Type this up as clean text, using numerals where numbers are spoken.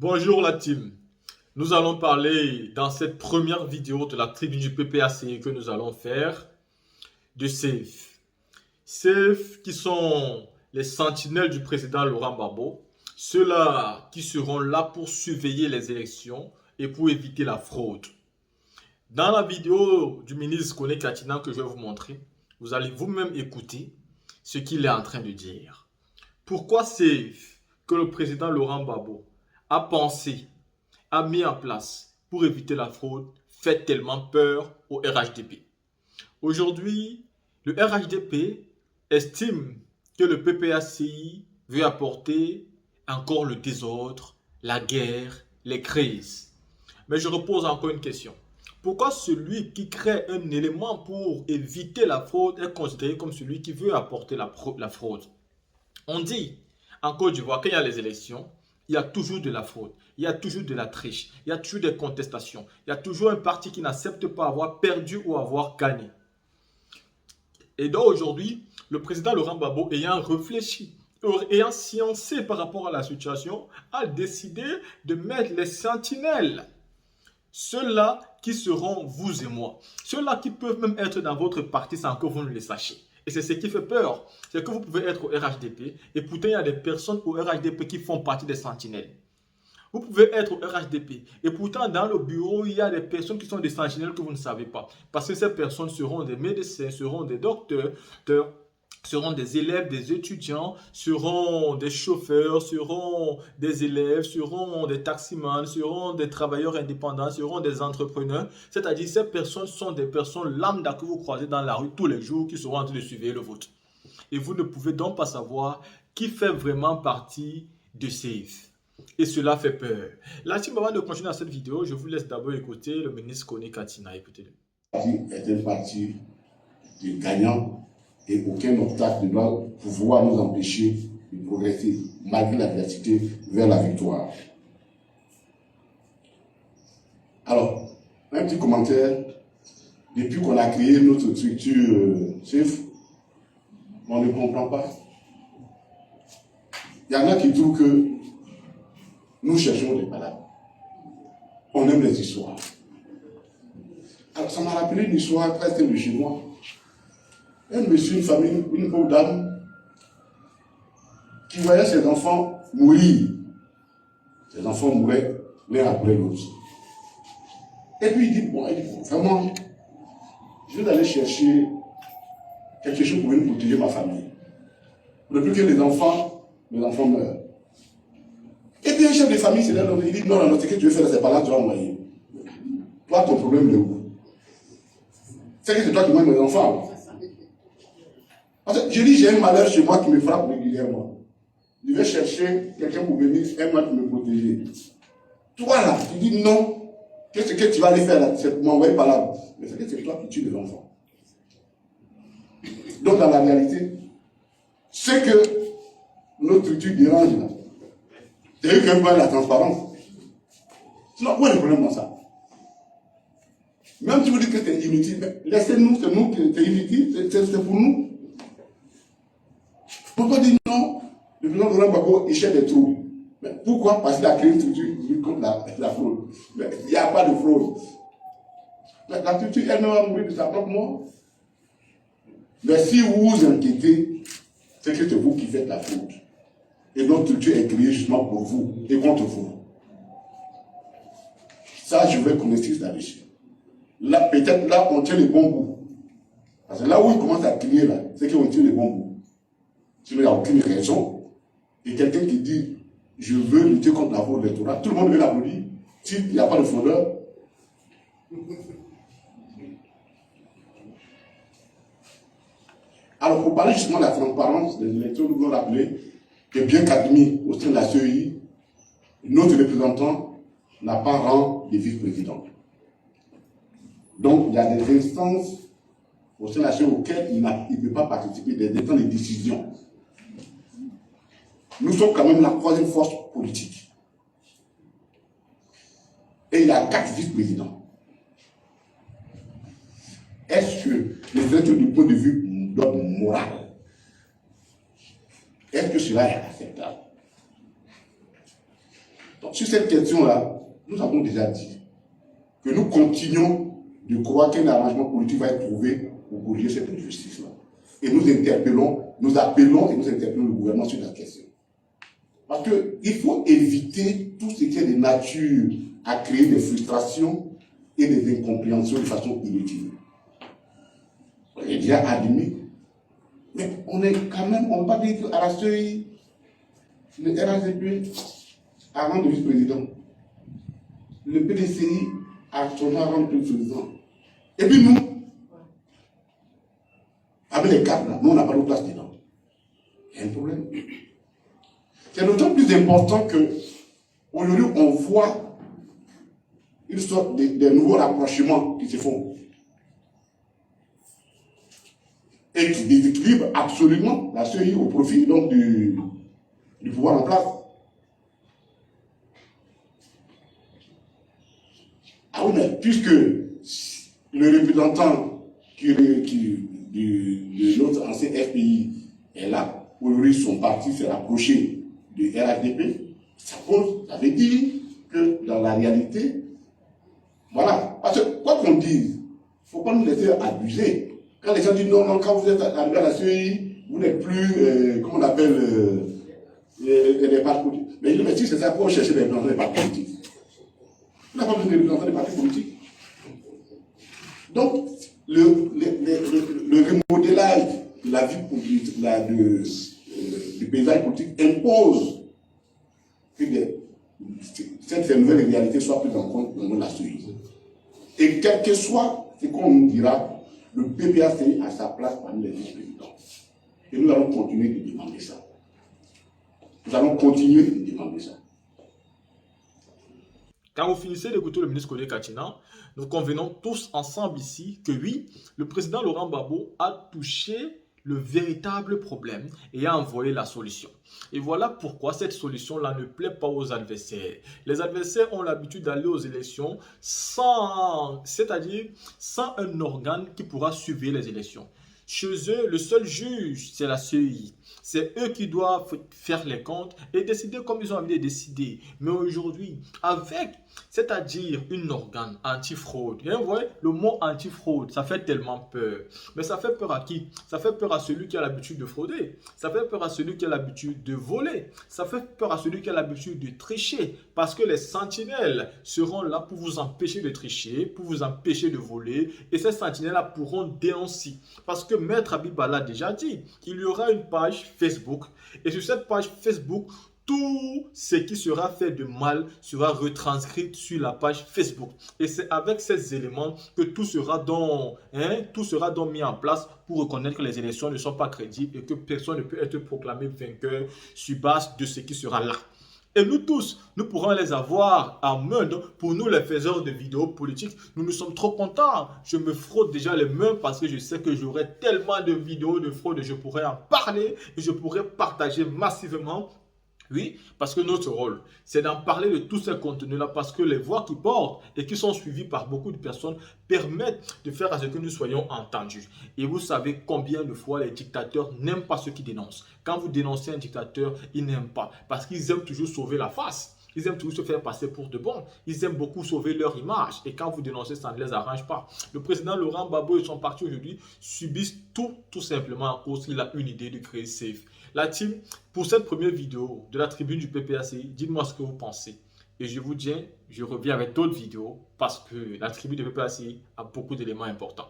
Bonjour la team. Nous allons parler dans cette première vidéo de la tribune du PPAC que nous allons faire de SAFE. SAFE qui sont les sentinelles du président Laurent Gbagbo, ceux-là qui seront là pour surveiller les élections et pour éviter la fraude. Dans la vidéo du ministre Kone Katina que je vais vous montrer, vous allez vous-même écouter ce qu'il est en train de dire. Pourquoi SAFE que le président Laurent Gbagbo a pensé, a mis en place pour éviter la fraude, fait tellement peur au RHDP. Aujourd'hui, le RHDP estime que le PPACI veut apporter encore le désordre, la guerre, les crises. Mais je repose encore une question. Pourquoi celui qui crée un élément pour éviter la fraude est considéré comme celui qui veut apporter la fraude? On dit en Côte d'Ivoire, quand il y a les élections, il y a toujours de la fraude, il y a toujours de la triche, il y a toujours des contestations, il y a toujours un parti qui n'accepte pas avoir perdu ou avoir gagné. Et donc aujourd'hui, le président Laurent Gbagbo, ayant réfléchi, ayant sciencé par rapport à la situation, a décidé de mettre les sentinelles. Ceux-là qui seront vous et moi. Ceux-là qui peuvent même être dans votre parti sans que vous ne le sachiez. Et c'est ce qui fait peur. C'est que vous pouvez être au RHDP et pourtant il y a des personnes au RHDP qui font partie des sentinelles. Vous pouvez être au RHDP et pourtant dans le bureau il y a des personnes qui sont des sentinelles que vous ne savez pas. Parce que ces personnes seront des médecins, seront des docteurs, seront des élèves, des étudiants, seront des chauffeurs, seront des élèves, seront des taximans, seront des travailleurs indépendants, seront des entrepreneurs. C'est-à-dire ces personnes sont des personnes lambda que vous croisez dans la rue tous les jours qui seront en train de suivre le vote. Et vous ne pouvez donc pas savoir qui fait vraiment partie de SAFE. Et cela fait peur. Là, si avant de continuer dans cette vidéo, je vous laisse d'abord écouter le ministre Kone Katina. Écoutez-le. Est un parti de gagnants et aucun obstacle ne doit pouvoir nous empêcher de progresser malgré l'adversité vers la victoire. Alors, un petit commentaire. Depuis qu'on a créé notre structure SAFE, on ne comprend pas. Il y en a qui trouvent que nous cherchons des malades. On aime les histoires. Alors, ça m'a rappelé une histoire presque de chez moi. Un monsieur, une famille, une pauvre dame, qui voyait ses enfants mourir. Ses enfants mouraient l'un après l'autre. Et puis il dit, bon, vraiment, je vais aller chercher quelque chose pour venir protéger ma famille. Pour ne plus que les enfants meurent. Et puis un chef de famille, c'est là, il dit, non, non, ce que tu veux faire, c'est pas là, tu vas envoyer. Toi, ton problème est où? C'est que c'est toi qui m'aimes mes enfants. Parce que je dis, j'ai un malheur chez moi qui me frappe régulièrement. Je vais chercher quelqu'un pour venir un mois pour me protéger. Toi là, tu dis non, qu'est-ce que tu vas aller faire là? C'est pour m'envoyer par là. Mais c'est que c'est toi qui tues les enfants. Donc dans la réalité, ce que notre structure dérange là, c'est eux qui aiment pas la transparence. Sinon, où est le problème dans ça? Même si vous dites que c'est inutile, laissez-nous, c'est nous qui c'est inutile, c'est pour nous. Pourquoi dire non? Le président Laurent Gbagbo, il cherche des trous. Mais pourquoi? Parce qu'il a créé une structure contre la fraude. Mais il n'y a pas de fraude. La structure elle-même va mourir de sa propre mort. Mais si vous vous inquiétez, c'est que c'est vous qui faites la fraude. Et notre structure est créée justement pour vous et contre vous. Ça, je vais connaître là-dessus. Là, peut-être là, on tient les bons bouts. Parce que là où il commence à crier, là, c'est qu'on tient les bons bouts. Sinon, il n'y a aucune raison. Et quelqu'un qui dit, je veux lutter contre la fraude électorale, tout le monde veut l'applaudir. S'il n'y a pas de fraudeur. Alors, pour parler justement de la transparence des élections, nous voulons rappeler que bien qu'admis au sein de la CEI, notre représentant n'a pas rang de vice-président. Donc, il y a des instances au sein de la CEI auxquelles il ne peut pas participer, des instances de décision. Nous sommes quand même la troisième force politique. Et il y a 4 vice-présidents. Est-ce que les êtres du point de vue d'ordre moral, est-ce que cela est acceptable? Donc, sur cette question-là, nous avons déjà dit que nous continuons de croire qu'un arrangement politique va être trouvé pour corriger cette injustice-là. Et nous appelons et nous interpellons le gouvernement sur la question. Parce qu'il faut éviter tout ce qui est de nature à créer des frustrations et des incompréhensions de façon inutile. On est déjà admis, mais on est quand même, on ne va pas dire qu'à la CEI, le RACP a rendu vice-président. Le PDCI a son rang de président. Et puis nous, avec les cadres là, nous on n'a pas de place dedans. Il y a un problème. C'est d'autant plus important que aujourd'hui on voit une sorte de nouveaux rapprochements qui se font et qui déséquilibrent absolument la CEI au profit donc du pouvoir en place. Ah oui, mais puisque le représentant de notre ancien FPI est là, aujourd'hui son parti s'est rapproché du RHDP, ça veut dire que dans la réalité, voilà, parce que quoi qu'on dise, il ne faut pas nous laisser abuser. Quand les gens disent non, quand vous êtes arrivé à la CEI, vous n'êtes plus, comment on appelle, les partis politiques. Mais si c'est ça, pour chercher les représentants des partis politiques. On n'a pas besoin de représentants des partis politiques. Donc, le remodélage de la vie politique, du paysage politique impose que cette nouvelle réalité soit prise en compte dans la CEI. Et quel que soit ce qu'on nous dira, le PPACI a sa place parmi les vice-présidents. Et nous allons continuer de demander ça. Nous allons continuer de demander ça. Quand vous finissez d'écouter le ministre Kone Katina, nous convenons tous ensemble ici que oui, le président Laurent Gbagbo a touché le véritable problème et a envoyé la solution. Et voilà pourquoi cette solution-là ne plaît pas aux adversaires. Les adversaires ont l'habitude d'aller aux élections c'est-à-dire sans un organe qui pourra suivre les élections. Chez eux, le seul juge, c'est la CEI. C'est eux qui doivent faire les comptes et décider comme ils ont envie de décider. Mais aujourd'hui, avec, c'est-à-dire une organe anti-fraude, et vous voyez, le mot anti-fraude, ça fait tellement peur. Mais ça fait peur à qui? Ça fait peur à celui qui a l'habitude de frauder. Ça fait peur à celui qui a l'habitude de voler. Ça fait peur à celui qui a l'habitude de tricher. Parce que les sentinelles seront là pour vous empêcher de tricher, pour vous empêcher de voler. Et ces sentinelles-là pourront dénoncer. Parce que Maître Habib l'a déjà dit, il y aura une page Facebook et sur cette page Facebook, tout ce qui sera fait de mal sera retranscrit sur la page Facebook. Et c'est avec ces éléments que tout sera donc mis en place pour reconnaître que les élections ne sont pas crédibles et que personne ne peut être proclamé vainqueur sur base de ce qui sera là. Et nous tous, nous pourrons les avoir en main. Donc, pour nous, les faiseurs de vidéos politiques, nous sommes trop contents. Je me frotte déjà les mains parce que je sais que j'aurai tellement de vidéos de fraude. Je pourrais en parler et je pourrais partager massivement. Oui, parce que notre rôle, c'est d'en parler de tous ces contenus-là parce que les voix qui portent et qui sont suivies par beaucoup de personnes permettent de faire à ce que nous soyons entendus. Et vous savez combien de fois les dictateurs n'aiment pas ceux qui dénoncent. Quand vous dénoncez un dictateur, ils n'aiment pas parce qu'ils aiment toujours sauver la face. Ils aiment toujours se faire passer pour de bons. Ils aiment beaucoup sauver leur image. Et quand vous dénoncez, ça ne les arrange pas. Le président Laurent Gbagbo et son parti aujourd'hui subissent tout simplement à cause qu'il a une idée de créer SAFE. La team, pour cette première vidéo de la tribune du PPACI, dites-moi ce que vous pensez. Et je vous dis, je reviens avec d'autres vidéos parce que la tribune du PPACI a beaucoup d'éléments importants.